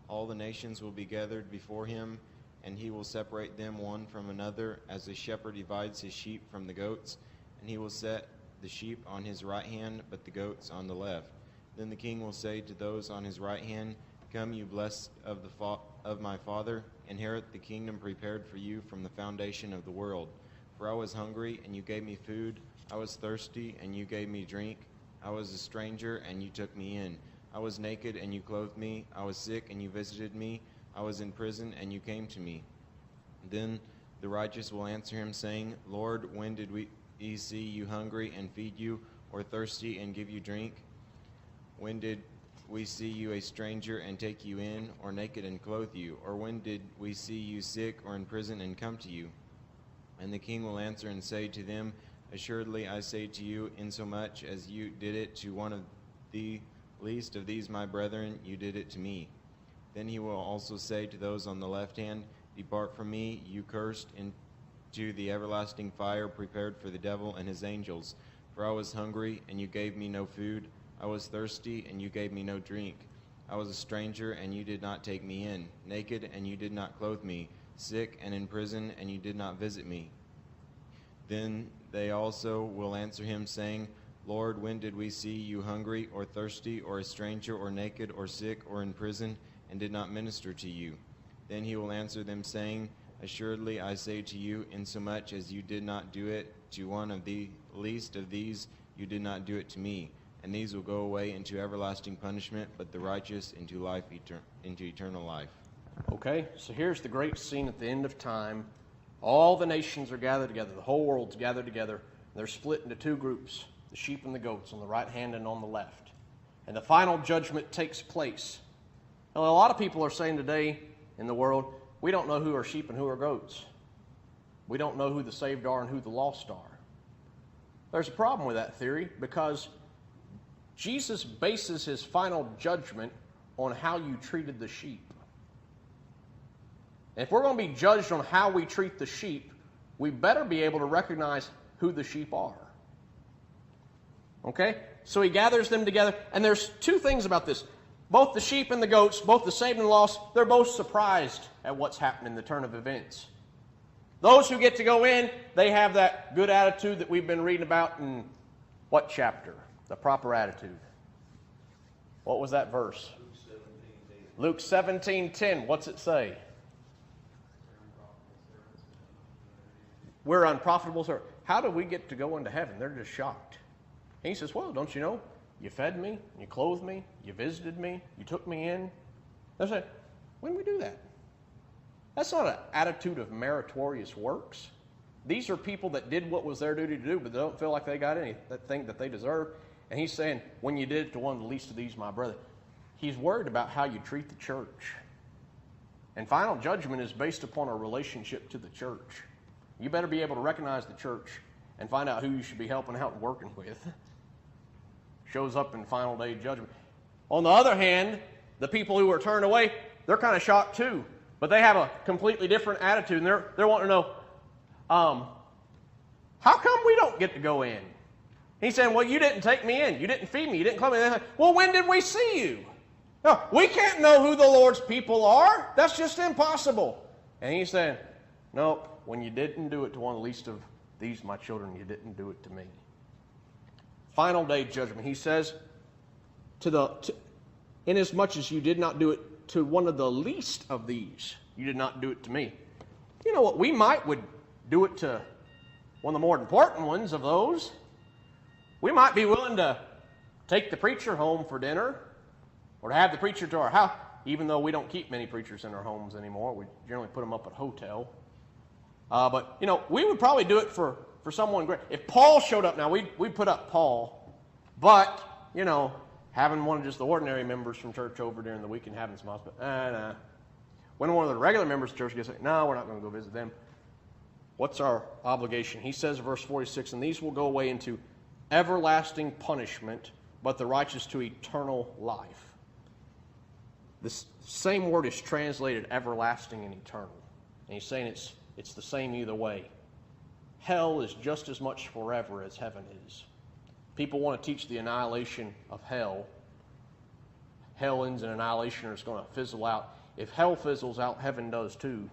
S6: All the nations will be gathered before him, and he will separate them one from another, as a shepherd divides his sheep from the goats. And he will set the sheep on his right hand, but the goats on the left. Then the king will say to those on his right hand, "Come, you blessed of my Father, inherit the kingdom prepared for you from the foundation of the world. For I was hungry, and you gave me food. I was thirsty, and you gave me drink. I was a stranger, and you took me in. I was naked, and you clothed me. I was sick, and you visited me. I was in prison, and you came to me." Then the righteous will answer him, saying, "Lord, when did we see you hungry and feed you, or thirsty and give you drink? When did we see you a stranger and take you in, or naked and clothe you? Or when did we see you sick or in prison and come to you?" And the king will answer and say to them, "Assuredly I say to you, insomuch as you did it to one of the least of these my brethren, you did it to me." Then he will also say to those on the left hand, "Depart from me, you cursed, into the everlasting fire prepared for the devil and his angels. For I was hungry, and you gave me no food. I was thirsty, and you gave me no drink. I was a stranger, and you did not take me in. Naked, and you did not clothe me. Sick and in prison, and you did not visit me." Then they also will answer him, saying, "Lord, when did we see you hungry, or thirsty, or a stranger, or naked, or sick, or in prison, and did not minister to you?" Then he will answer them, saying, "Assuredly I say to you, insomuch as you did not do it to one of the least of these, you did not do it to me." And these will go away into everlasting punishment, but the righteous into life, into eternal life.
S1: Okay, so here's the great scene at the end of time. All the nations are gathered together. The whole world's gathered together. They're split into 2 groups, the sheep and the goats, on the right hand and on the left. And the final judgment takes place. Now, a lot of people are saying today in the world, we don't know who are sheep and who are goats. We don't know who the saved are and who the lost are. There's a problem with that theory, because Jesus bases his final judgment on how you treated the sheep. And if we're going to be judged on how we treat the sheep, we better be able to recognize who the sheep are. Okay? So he gathers them together, and there's two things about this. Both the sheep and the goats, both the saved and the lost, they're both surprised at what's happened in the turn of events. Those who get to go in, they have that good attitude that we've been reading about in what chapter? The proper attitude. What was that verse? Luke 17:10. What's it say? We're unprofitable servants. How do we get to go into heaven? They're just shocked. And he says, well, don't you know? You fed me, you clothed me, you visited me, you took me in. They say, when did we do that? That's not an attitude of meritorious works. These are people that did what was their duty to do, but they don't feel like they got anything that they deserve. And he's saying, when you did it to one of the least of these, my brother, he's worried about how you treat the church. And final judgment is based upon a relationship to the church. You better be able to recognize the church and find out who you should be helping out and working with. Shows up in final day judgment. On the other hand, the people who are turned away, they're kind of shocked too. But they have a completely different attitude. And they're wanting to know, how come we don't get to go in? He's saying, well, you didn't take me in. You didn't feed me. You didn't clothe me. Like, well, when did we see you? No, we can't know who the Lord's people are. That's just impossible. And he's saying, no, when you didn't do it to one of the least of these, my children, you didn't do it to me. Final day judgment. He says, inasmuch as you did not do it to one of the least of these, you did not do it to me. You know what? We would do it to one of the more important ones of those. We might be willing to take the preacher home for dinner or to have the preacher to our house, even though we don't keep many preachers in our homes anymore. We generally put them up at a hotel. But, we would probably do it for someone great. If Paul showed up now, we'd put up Paul. But, having one of just the ordinary members from church over during the week and having some hospital, nah. When one of the regular members of church gets like, no, we're not going to go visit them. What's our obligation? He says, verse 46, and these will go away into everlasting punishment, but the righteous to eternal life. This same word is translated everlasting and eternal. And he's saying it's the same either way. Hell is just as much forever as heaven is. People want to teach the annihilation of hell. Hell ends in annihilation or it's going to fizzle out. If hell fizzles out, heaven does too.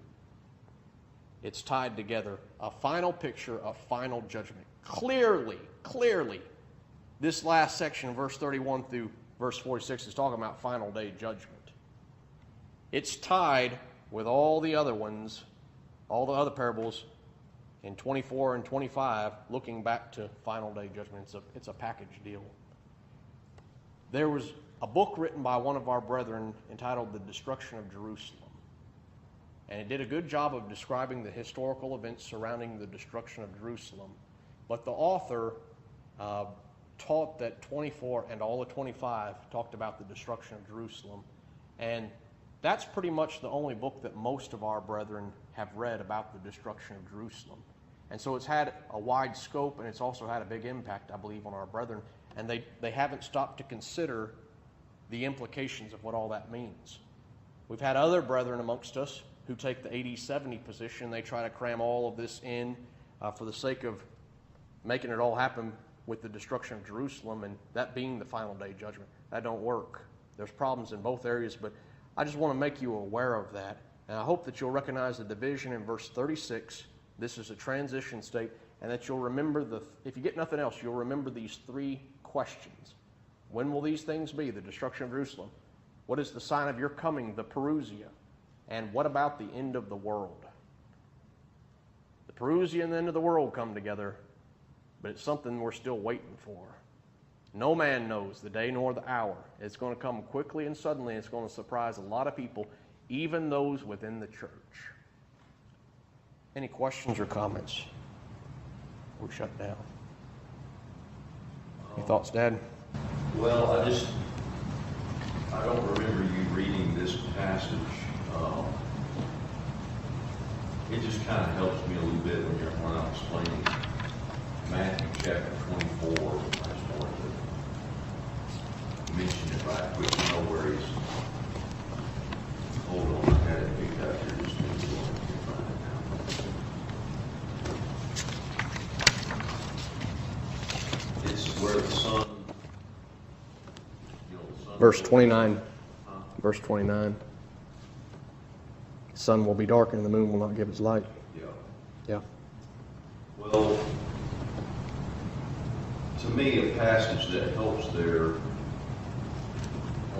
S1: It's tied together. A final picture of final judgment. Clearly, this last section, verse 31 through verse 46, is talking about final day judgment. It's tied with all the other ones, all the other parables in 24 and 25, looking back to final day judgment. It's a package deal. There was a book written by one of our brethren entitled The Destruction of Jerusalem. And it did a good job of describing the historical events surrounding the destruction of Jerusalem. But the author taught that 24 and all of 25 talked about the destruction of Jerusalem. And that's pretty much the only book that most of our brethren have read about the destruction of Jerusalem. And so it's had a wide scope, and it's also had a big impact, I believe, on our brethren. And they haven't stopped to consider the implications of what all that means. We've had other brethren amongst us who take the 80-70 position. They try to cram all of this in for the sake of making it all happen with the destruction of Jerusalem and that being the final day judgment. That don't work. There's problems in both areas, but I just want to make you aware of that. And I hope that you'll recognize the division in verse 36. This is a transition state, and that you'll remember if you get nothing else, you'll remember these three questions. When will these things be? The destruction of Jerusalem. What is the sign of your coming? The parousia. And what about the end of the world? The parousia and the end of the world come together, but it's something we're still waiting for. No man knows the day nor the hour. It's going to come quickly and suddenly. It's going to surprise a lot of people, even those within the church. Any questions or comments? We're shut down. Any thoughts, Dad?
S12: Well, I don't remember you reading this passage. It just kind of helps me a little bit when I'm explaining Matthew chapter 24. I just wanted to where the sun, the sun.
S1: Verse 29. Verse 29. The sun will be darkened and the moon will not give its light.
S12: Yeah.
S1: Yeah.
S12: Well, to me, a passage that helps there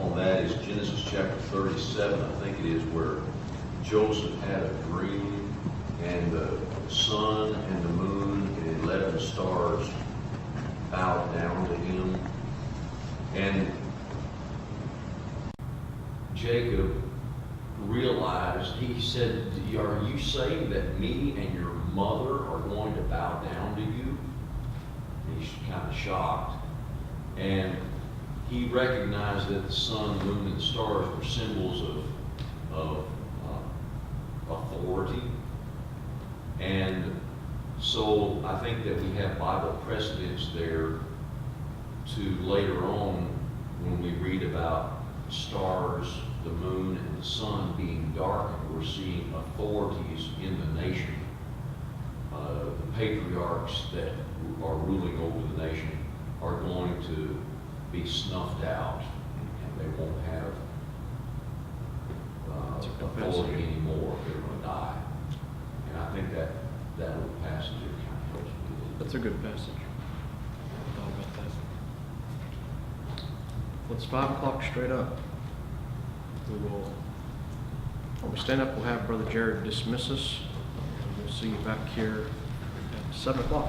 S12: on that is Genesis chapter 37, I think it is, where Joseph had a dream, and the sun and the moon and 11 stars bowed down to him. And Jacob realized, he said, are you saying that me and your mother are going to bow down to you? And he's kind of shocked. And he recognized that the sun, moon, and stars were symbols of authority. And so I think that we have Bible precedents there to later on when we read about stars, the moon, and the sun being darkened, we're seeing authorities in the nation. The patriarchs that are ruling over the nation are going to be snuffed out, and they won't have authority anymore. They're going to die. And I think that little passage there kind of helps me.
S1: That's a good passage. I thought about that. Well, it's 5 o'clock straight up. We will, when we stand up, we'll have Brother Jared dismiss us. We'll see you back here at 7 o'clock.